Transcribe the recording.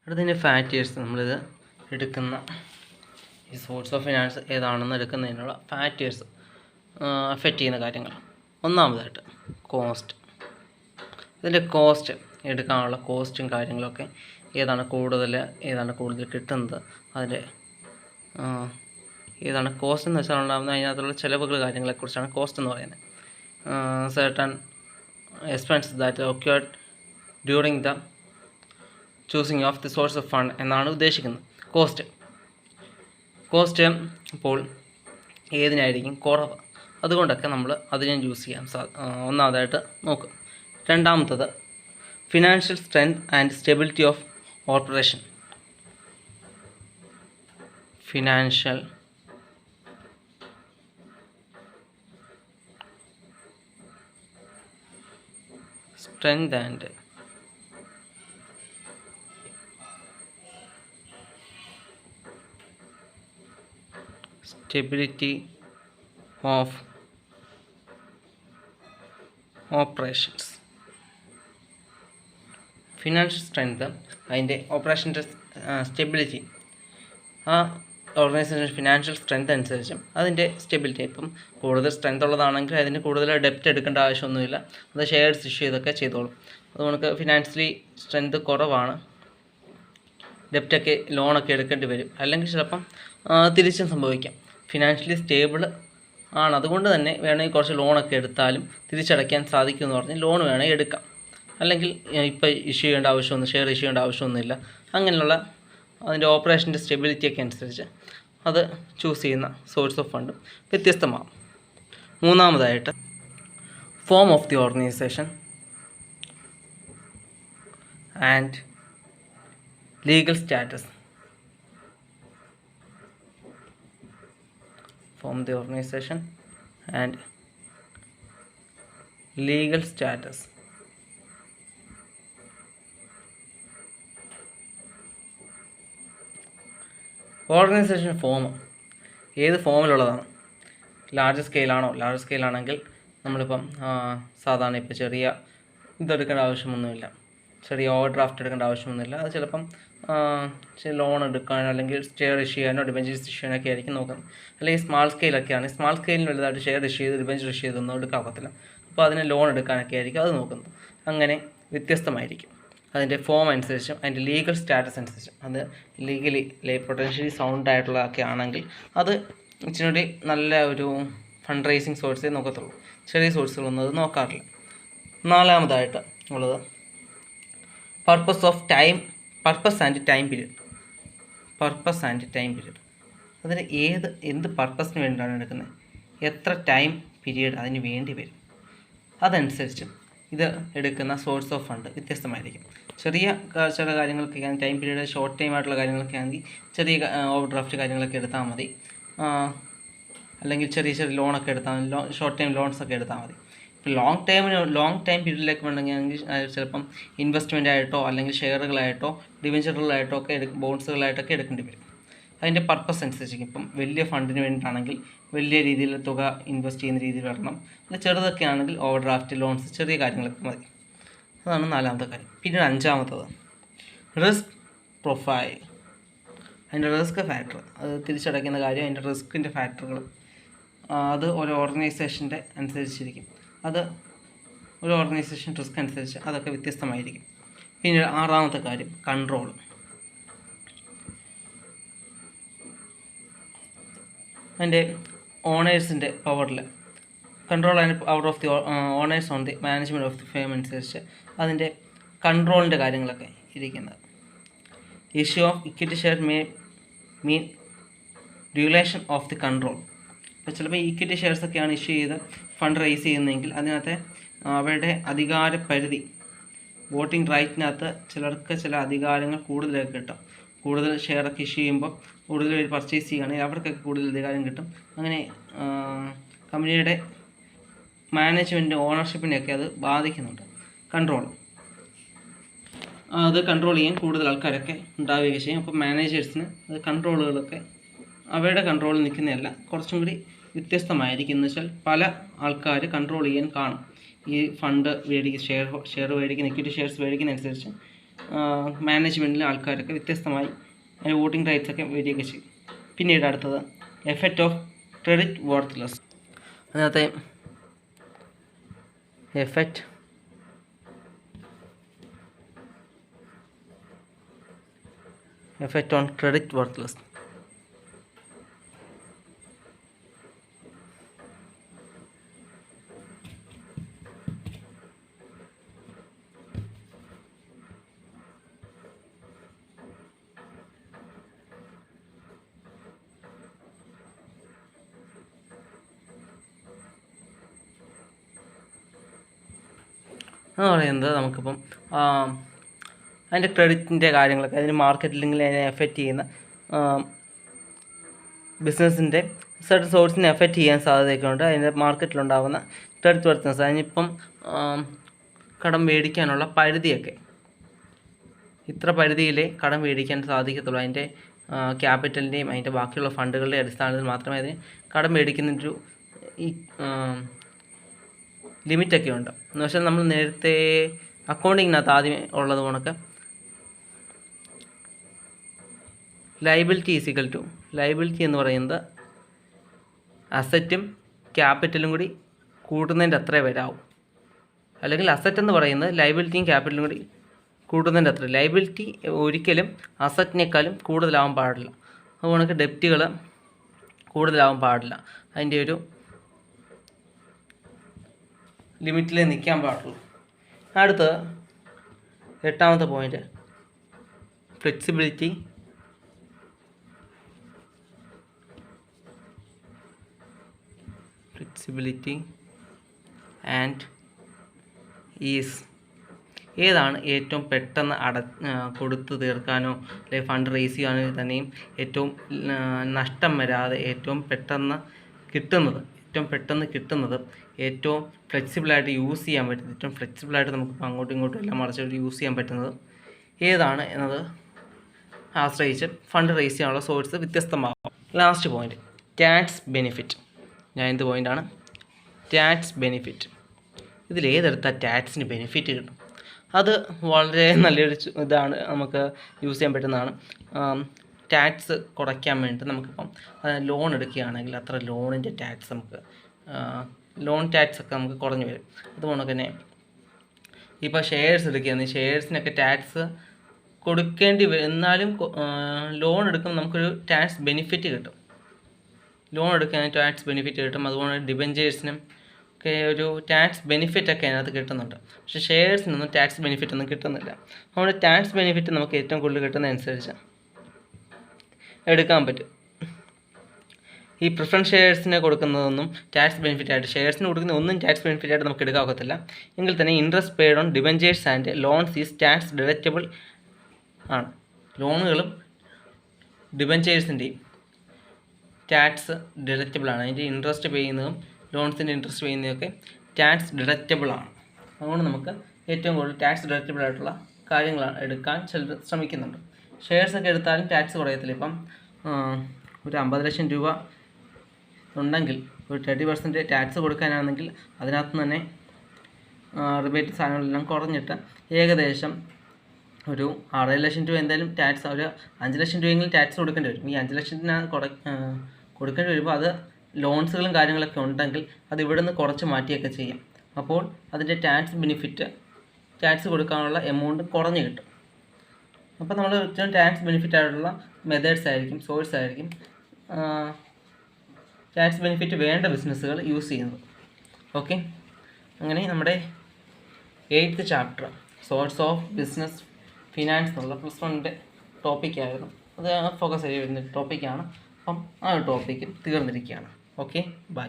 അടുത്തതിൻ്റെ factors നമ്മളിത് എടുക്കുന്ന ഈ സോഴ്സ് ഓഫ് ഫിനാൻസ് ഏതാണെന്ന് എടുക്കുന്നതിനുള്ള ഫാക്ടേഴ്സ് അഫക്റ്റ് ചെയ്യുന്ന കാര്യങ്ങൾ. ഒന്നാമതായിട്ട് കോസ്റ്റ്. ഇതിൻ്റെ കോസ്റ്റ് എടുക്കാനുള്ള കോസ്റ്റും കാര്യങ്ങളൊക്കെ ഏതാണ് കൂടുതൽ കിട്ടുന്നത്, അതിൻ്റെ ഏതാണ് കോസ്റ്റ് എന്ന് വെച്ചാൽ ഉണ്ടാകുന്ന അതിനകത്തുള്ള ചിലവുകൾ കാര്യങ്ങളെക്കുറിച്ചാണ് കോസ്റ്റ് എന്ന് പറയുന്നത്. Certain expense that occurred during the choosing of the source of fund എന്നാണ് ഉദ്ദേശിക്കുന്നത്. കോസ്റ്റ് അപ്പോൾ ഏതിനായിരിക്കും കുറവ്, അതുകൊണ്ടൊക്കെ നമ്മൾ അതിനെ യൂസ് ചെയ്യാൻ ഒന്നാമതായിട്ട് നോക്കുക. രണ്ടാമത്തത് financial strength and stability of operation. Financial strength and stability of operations. Financial strength, അതിൻ്റെ ഓപ്പറേഷൻ്റെ സ്റ്റെബിലിറ്റി, ആ ഓർഗനൈസേഷൻ ഫിനാൻഷ്യൽ സ്ട്രെങ്ത് അനുസരിച്ചും അതിൻ്റെ സ്റ്റെബിലിറ്റി. ഇപ്പം കൂടുതൽ സ്ട്രെങ്ത് ഉള്ളതാണെങ്കിൽ അതിന് കൂടുതൽ ഡെപ്റ്റ് എടുക്കേണ്ട ആവശ്യമൊന്നുമില്ല, അത് ഷെയർസ് ഇഷ്യൂ ചെയ്തൊക്കെ ചെയ്തോളും. അതുകൊണ്ട് ഫിനാൻഷ്യലി സ്ട്രെങ്ത് കുറവാണ്, ഡെപ്റ്റൊക്കെ ലോണൊക്കെ എടുക്കേണ്ടി വരും. അല്ലെങ്കിൽ ചിലപ്പം തിരിച്ചും സംഭവിക്കാം. ഫിനാൻഷ്യലി സ്റ്റേബിൾ ആണ്, അതുകൊണ്ട് തന്നെ വേണമെങ്കിൽ കുറച്ച് ലോണൊക്കെ എടുത്താലും തിരിച്ചടയ്ക്കാൻ സാധിക്കുമെന്ന് പറഞ്ഞ് ലോൺ വേണമെങ്കിൽ എടുക്കാം. അല്ലെങ്കിൽ ഇപ്പോൾ ഇഷ്യൂ ചെയ്യേണ്ട ആവശ്യമൊന്നും, ഷെയർ ഇഷ്യൂ ചെയ്യേണ്ട ആവശ്യമൊന്നുമില്ല. അങ്ങനെയുള്ള അതിൻ്റെ ഓപ്പറേഷൻ്റെ സ്റ്റെബിലിറ്റിയൊക്കെ അനുസരിച്ച് അത് ചൂസ് ചെയ്യുന്ന സോഴ്സ് ഓഫ് ഫണ്ടും വ്യത്യസ്തമാകും. മൂന്നാമതായിട്ട് form of the organisation and legal status. Form the organization and legal status. Organisation form ഏത് ഫോമിലുള്ളതാണ്? ലാർജ് സ്കെയിലാണെങ്കിൽ നമ്മളിപ്പം സാധാരണ ഇപ്പോൾ ചെറിയ ഇതെടുക്കേണ്ട ആവശ്യമൊന്നുമില്ല, ചെറിയ ഓവർ ഡ്രാഫ്റ്റ് എടുക്കേണ്ട ആവശ്യമൊന്നുമില്ല. അത് ചിലപ്പം ലോൺ എടുക്കാനോ അല്ലെങ്കിൽ ഷെയർ ഇഷ്യൂ ചെയ്യാനോ ഡിബഞ്ചേഴ്സ് ഇഷ്യൂ ചെയ്യാനൊക്കെ ആയിരിക്കും നോക്കുന്നത്. അല്ലെങ്കിൽ സ്മാൾ സ്കെയിലൊക്കെയാണ്, സ്മാൾ സ്കെയിലിന് വലുതായിട്ട് ഷെയർ ഇഷ്യൂ ചെയ്ത് ഡിബഞ്ചർ ഇഷ്യൂ ചെയ്തൊന്നും എടുക്കാത്തില്ല. അപ്പോൾ അതിന് ലോൺ എടുക്കാനൊക്കെ ആയിരിക്കും അത് നോക്കുന്നത്. അങ്ങനെ വ്യത്യസ്തമായിരിക്കും അതിൻ്റെ ഫോം അനുസരിച്ചും അതിൻ്റെ ലീഗൽ സ്റ്റാറ്റസ് അനുസരിച്ചും. അത് ലീഗലി പൊട്ടൻഷ്യലി സൗണ്ട് ആയിട്ടുള്ളതൊക്കെ ആണെങ്കിൽ അത് ഇച്ചിരി നല്ല ഒരു ഫണ്ട് റൈസിങ് സോഴ്സേ നോക്കത്തുള്ളൂ, ചെറിയ സോഴ്സുകളൊന്നും അത് നോക്കാറില്ല. നാലാമതായിട്ട് ഉള്ളത് പർപ്പസ് ആൻഡ് ടൈം പീരീഡ്. അതിന് എന്ത് പർപ്പസിന് വേണ്ടിയിട്ടാണ് എടുക്കുന്നത്, എത്ര ടൈം പീരീഡ് അതിന് വേണ്ടി വരും, അതനുസരിച്ചും ഇത് എടുക്കുന്ന സോഴ്സ് ഓഫ് ഫണ്ട് വ്യത്യസ്തമായിരിക്കും. ചെറിയ ചില കാര്യങ്ങൾക്കൊക്കെ ടൈം പീരീഡ് ഷോർട്ട് ടൈം ആയിട്ടുള്ള കാര്യങ്ങളൊക്കെ ആണെങ്കിൽ ചെറിയ ഓവർ ഡ്രാഫ്റ്റ് കാര്യങ്ങളൊക്കെ എടുത്താൽ മതി. അല്ലെങ്കിൽ ചെറിയ ലോണൊക്കെ എടുത്താൽ ഷോർട്ട് ടൈം ലോൺസൊക്കെ എടുത്താൽ മതി. ലോങ് ടൈം പീരീഡിലേക്ക് വേണമെങ്കിൽ ചിലപ്പം ഇൻവെസ്റ്റ്മെൻ്റ് ആയിട്ടോ അല്ലെങ്കിൽ ഷെയറുകളായിട്ടോ ഡിബഞ്ചറുകളായിട്ടോ ഒക്കെ ബോൺസുകളായിട്ടൊക്കെ എടുക്കേണ്ടി വരും. അതിൻ്റെ പർപ്പസ് അനുസരിച്ചിരിക്കും. ഇപ്പം വലിയ ഫണ്ടിന് വേണ്ടിയിട്ടാണെങ്കിൽ വലിയ രീതിയിൽ തുക ഇൻവെസ്റ്റ് ചെയ്യുന്ന രീതിയിൽ വരണം. അല്ല ചെറുതൊക്കെ ആണെങ്കിൽ ഓവർ ഡ്രാഫ്റ്റ് ലോൺസ് ചെറിയ കാര്യങ്ങളൊക്കെ മതി. അതാണ് നാലാമത്തെ കാര്യം. പിന്നീട് അഞ്ചാമത്തത് റിസ്ക് പ്രൊഫൈൽ. അതിൻ്റെ റിസ്ക് ഫാക്ടർ, അത് തിരിച്ചടയ്ക്കുന്ന കാര്യം, അതിൻ്റെ റിസ്കിൻ്റെ ഫാക്ടറുകൾ അത് ഓരോ ഓർഗനൈസേഷൻ്റെ അനുസരിച്ചിരിക്കും. അത് ഒരു ഓർഗനൈസേഷൻ റിസ്ക് അനുസരിച്ച് അതൊക്കെ വ്യത്യസ്തമായിരിക്കും. പിന്നെ ആറാമത്തെ കാര്യം കൺട്രോൾ. അതിൻ്റെ ഓണേഴ്സിൻ്റെ പവറിൽ control and power of the owners on the management of the firm അനുസരിച്ച് അതിൻ്റെ കൺട്രോളിൻ്റെ കാര്യങ്ങളൊക്കെ ഇരിക്കുന്നത്. Issue of equity share mean duration of the control. ഇപ്പോൾ ചിലപ്പോൾ ഈക്വിറ്റി ഷെയർസൊക്കെയാണ് ഇഷ്യൂ ചെയ്ത് ഫണ്ട് റൈസ് ചെയ്യുന്നതെങ്കിൽ അതിനകത്ത് അവരുടെ അധികാര പരിധി, വോട്ടിംഗ് റൈറ്റിനകത്ത് ചിലർക്ക് ചില അധികാരങ്ങൾ കൂടുതലൊക്കെ കിട്ടും. കൂടുതൽ ഷെയറൊക്കെ ഇഷ്യൂ ചെയ്യുമ്പോൾ കൂടുതൽ പേര് പർച്ചേസ് ചെയ്യുകയാണെങ്കിൽ അവർക്കൊക്കെ കൂടുതൽ അധികാരം കിട്ടും. അങ്ങനെ കമ്പനിയുടെ മാനേജ്മെൻറ്റ് ഓണർഷിപ്പിനെയൊക്കെ അത് ബാധിക്കുന്നുണ്ട്. അത് കൺട്രോൾ ചെയ്യാൻ കൂടുതൽ ആൾക്കാരൊക്കെ ഉണ്ടാവുകയൊക്കെ ചെയ്യും. അപ്പോൾ മാനേജേഴ്സിന് അത് കൺട്രോളുകളൊക്കെ അവരുടെ കൺട്രോളിൽ നിൽക്കുന്നതല്ല, കുറച്ചും കൂടി വ്യത്യസ്തമായിരിക്കും. എന്ന് വെച്ചാൽ പല ആൾക്കാർ കൺട്രോൾ ചെയ്യാൻ കാണും. ഈ ഫണ്ട് ഷെയർ മേടിക്കുന്ന ഇക്വിറ്റി ഷെയർസ് മേടിക്കുന്നതനുസരിച്ച് മാനേജ്മെൻറ്റിലെ ആൾക്കാരൊക്കെ വ്യത്യസ്തമായി അതിൻ്റെ വോട്ടിംഗ് റൈറ്റ്സ് ഒക്കെ വരികയൊക്കെ ചെയ്യും. പിന്നീട് അടുത്തത് എഫക്റ്റ് ഓഫ് ക്രെഡിറ്റ് വർത്ത്ലെസ്. അതിനകത്തെ എഫക്റ്റ് ഓൺ ക്രെഡിറ്റ് വർത്ത്ലെസ്. എന്ന് പറയുന്നത് നമുക്കിപ്പം അതിൻ്റെ ക്രെഡിറ്റിൻ്റെ കാര്യങ്ങളൊക്കെ അതിന് മാർക്കറ്റിൽ അതിനെ എഫക്റ്റ് ചെയ്യുന്ന ബിസിനസ്സിൻ്റെ സർട്ടൻ സോഴ്സിനെ എഫക്റ്റ് ചെയ്യാൻ സാധ്യതയൊക്കെ ഉണ്ട്. അതിൻ്റെ മാർക്കറ്റിലുണ്ടാകുന്ന ക്രെഡിറ്റ് വർത്ത്ലെസ്, അതിനിപ്പം കടം മേടിക്കാനുള്ള പരിധിയൊക്കെ ഇത്ര പരിധിയിലേ കടം മേടിക്കാൻ സാധിക്കത്തുള്ളൂ. അതിൻ്റെ ക്യാപിറ്റലിൻ്റെയും അതിൻ്റെ ബാക്കിയുള്ള ഫണ്ടുകളുടെ അടിസ്ഥാനത്തിൽ മാത്രമേ അതിന് കടം മേടിക്കുന്നൊരു ഈ ലിമിറ്റൊക്കെ ഉണ്ട്. എന്ന് വെച്ചാൽ നമ്മൾ നേരത്തെ അക്കൗണ്ടിങ്ങിനകത്ത് ആദ്യമേ ഉള്ളത് കണക്ക് ലയബിലിറ്റി എന്ന് പറയുന്നത് അസറ്റും ക്യാപിറ്റലും കൂടി കൂട്ടുന്നതിൻ്റെ അത്രേ വരാവും. അല്ലെങ്കിൽ അസറ്റ് എന്ന് പറയുന്നത് ലയബിലിറ്റിയും ക്യാപിറ്റലും കൂടി കൂട്ടുന്നതിൻ്റെ അത്ര. ലയബിലിറ്റി ഒരിക്കലും അസറ്റിനേക്കാളും കൂടുതലാവാൻ പാടില്ല. അതുകൊണ്ട് ഡെപ്റ്റുകൾ കൂടുതലാവാൻ പാടില്ല. അതിൻ്റെ ഒരു ലിമിറ്റിലേ നിൽക്കാൻ പാടുള്ളൂ. അടുത്ത് 8ാമത്തെ പോയിൻ്റ് ഫ്ലെക്സിബിലിറ്റി ആൻഡ് ഈസ്. ഏതാണ് ഏറ്റവും പെട്ടെന്ന് കൊടുത്തു തീർക്കാനോ അല്ലെങ്കിൽ ഫണ്ട് റേസ് ചെയ്യാനോ തന്നെയും ഏറ്റവും നഷ്ടം വരാതെ ഏറ്റവും പെട്ടെന്ന് കിട്ടുന്നത് ഏറ്റവും ഫ്ലെക്സിബിളായിട്ട് യൂസ് ചെയ്യാൻ പറ്റുന്നത്, ഏറ്റവും ഫ്ലെക്സിബിളായിട്ട് നമുക്ക് അങ്ങോട്ടും ഇങ്ങോട്ടും എല്ലാം മറിച്ചിട്ട് യൂസ് ചെയ്യാൻ പറ്റുന്നത് ഏതാണ് എന്നത് ആശ്രയിച്ച് ഫണ്ട് റേസ് ചെയ്യാനുള്ള സോഴ്സ് വ്യത്യസ്തമാകും. Last point tax benefit. 9th പോയിൻ്റാണ് ടാക്സ് ബെനിഫിറ്റ്. ഇതിലേതെടുത്താൽ ടാക്സിന് ബെനിഫിറ്റ് കിട്ടും. അത് വളരെ നല്ലൊരു ഇതാണ്, നമുക്ക് യൂസ് ചെയ്യാൻ പറ്റുന്നതാണ്. ടാക്സ് കുറയ്ക്കാൻ വേണ്ടി നമുക്കിപ്പം ലോൺ എടുക്കുകയാണെങ്കിൽ അത്ര ലോണിൻ്റെ ടാക്സ് നമുക്ക് ലോൺ ടാക്സ് ഒക്കെ നമുക്ക് കുറഞ്ഞു വരും. അതുകൊണ്ട് തന്നെ ഇപ്പോൾ ഷെയർസ് എടുക്കുകയാണെങ്കിൽ ഷെയർസിനൊക്കെ ടാക്സ് കൊടുക്കേണ്ടി വരും. എന്നാലും ലോൺ എടുക്കുമ്പോൾ നമുക്കൊരു ടാക്സ് ബെനിഫിറ്റ് കിട്ടും. അതുപോലെ ഡിബഞ്ചേഴ്സിനും ഒക്കെ ഒരു ടാക്സ് ബെനിഫിറ്റൊക്കെ അതിനകത്ത് കിട്ടുന്നുണ്ട്. പക്ഷേ ഷെയർസിനൊന്നും ടാക്സ് ബെനിഫിറ്റ് ഒന്നും കിട്ടുന്നില്ല. അതുകൊണ്ട് ടാക്സ് ബെനിഫിറ്റ് നമുക്ക് ഏറ്റവും കൂടുതൽ കിട്ടുന്നതനുസരിച്ച് എടുക്കാൻ പറ്റും. ഈ പ്രിഫറൻസ് ഷെയർസിന് കൊടുക്കുന്നതൊന്നും ടാക്സ് ബെനിഫിറ്റായിട്ട്, ഷെയർസിന് കൊടുക്കുന്ന ഒന്നും ടാക്സ് ബെനിഫിറ്റായിട്ട് നമുക്ക് എടുക്കാൻ ഒക്കത്തില്ല. എങ്കിൽ തന്നെ interest paid on debentures and loans is tax deductible ആണ്. ലോണുകളും ഡിബഞ്ചേഴ്സിൻ്റെയും ടാക്സ് ഡിഡക്റ്റബിൾ ആണ്. അതിൻ്റെ ഇൻട്രസ്റ്റ് ചെയ്യുന്നതും ലോൺസിൻ്റെ ഇൻട്രസ്റ്റ് ചെയ്യുന്നതൊക്കെ ടാക്സ് ഡിഡക്റ്റബിൾ ആണ്. അതുകൊണ്ട് നമുക്ക് ഏറ്റവും കൂടുതൽ ടാക്സ് ഡിഡക്റ്റബിൾ ആയിട്ടുള്ള കാര്യങ്ങളാണ് എടുക്കാൻ ചിലർ ശ്രമിക്കുന്നുണ്ട്. ഷെയർസൊക്കെ എടുത്താലും ടാക്സ് കുറയത്തില്ല. ഇപ്പം ഒരു 50 ലക്ഷം രൂപ ഉണ്ടെങ്കിൽ ഒരു 30% ടാക്സ് കൊടുക്കാനാണെങ്കിൽ അതിനകത്ത് തന്നെ റിബേറ്റ് സാധനങ്ങളെല്ലാം കുറഞ്ഞിട്ട് ഏകദേശം ഒരു 6 ലക്ഷം രൂപ എന്തായാലും ടാക്സ്, ഒരു 5 ലക്ഷം രൂപയെങ്കിലും ടാക്സ് കൊടുക്കേണ്ടി വരും. ഈ 5 ലക്ഷത്തിന് കൊടുക്കേണ്ടി വരുമ്പോൾ അത് ലോൺസുകളും കാര്യങ്ങളൊക്കെ ഉണ്ടെങ്കിൽ അത് ഇവിടെ നിന്ന് കുറച്ച് മാറ്റിയൊക്കെ ചെയ്യാം. അപ്പോൾ അതിൻ്റെ ടാക്സ് ബെനിഫിറ്റ്, ടാക്സ് കൊടുക്കാനുള്ള എമൗണ്ട് കുറഞ്ഞ് കിട്ടും. അപ്പോൾ നമ്മൾ ഏറ്റവും ടാക്സ് ബെനിഫിറ്റ് ആയിട്ടുള്ള മെത്തേഡ്സ് ആയിരിക്കും, സോഴ്സ് ആയിരിക്കും ടാക്സ് ബെനിഫിറ്റ് വേണ്ട ബിസിനസ്സുകൾ യൂസ് ചെയ്യുന്നത്. ഓക്കെ, അങ്ങനെ നമ്മുടെ 8th chapter source of business finance എന്നുള്ള +1 ടോപ്പിക്കായിരുന്നു. അത് ഫോക്കസ് ചെയ്ത് വരുന്ന ടോപ്പിക്കാണ്. അപ്പം ആ ഒരു ടോപ്പിക്ക് തീർന്നിരിക്കുകയാണ്. Okay, by.